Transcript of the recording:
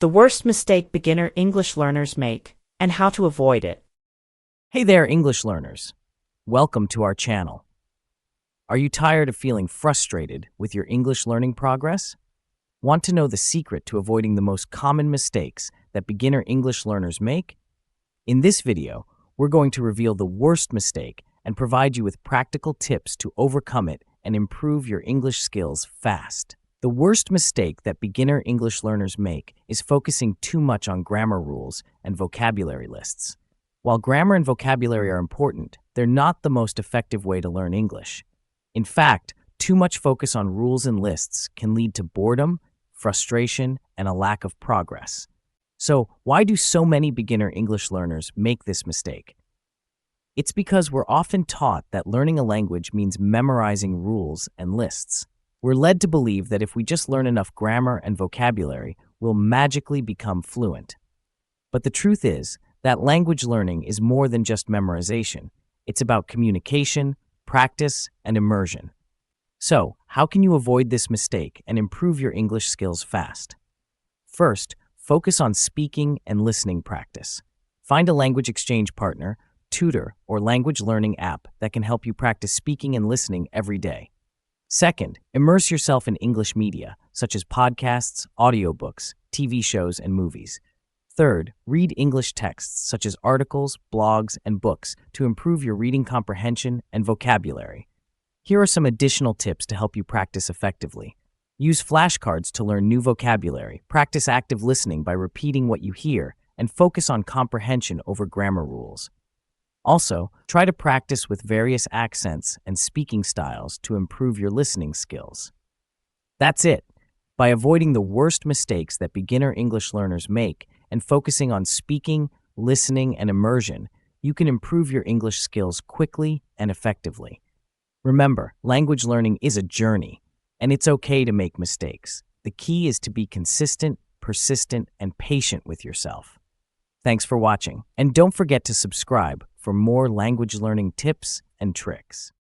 The worst mistake beginner English learners make, and how to avoid it. Hey there, English learners. Welcome to our channel. Are you tired of feeling frustrated with your English learning progress? Want to know the secret to avoiding the most common mistakes that beginner English learners make? In this video, we're going to reveal the worst mistake and provide you with practical tips to overcome it and improve your English skills fast. The worst mistake that beginner English learners make is focusing too much on grammar rules and vocabulary lists. While grammar and vocabulary are important, they're not the most effective way to learn English. In fact, too much focus on rules and lists can lead to boredom, frustration, and a lack of progress. So, why do so many beginner English learners make this mistake? It's because we're often taught that learning a language means memorizing rules and lists. We're led to believe that if we just learn enough grammar and vocabulary, we'll magically become fluent. But the truth is that language learning is more than just memorization. It's about communication, practice, and immersion. So, how can you avoid this mistake and improve your English skills fast? First, focus on speaking and listening practice. Find a language exchange partner, tutor, or language learning app that can help you practice speaking and listening every day. Second, immerse yourself in English media, such as podcasts, audiobooks, TV shows, and movies. Third, read English texts, such as articles, blogs, and books, to improve your reading comprehension and vocabulary. Here are some additional tips to help you practice effectively. Use flashcards to learn new vocabulary, practice active listening by repeating what you hear, and focus on comprehension over grammar rules. Also, try to practice with various accents and speaking styles to improve your listening skills. That's it. By avoiding the worst mistakes that beginner English learners make and focusing on speaking, listening, and immersion, you can improve your English skills quickly and effectively. Remember, language learning is a journey, and it's okay to make mistakes. The key is to be consistent, persistent, and patient with yourself. Thanks for watching, and don't forget to subscribe for more language learning tips and tricks.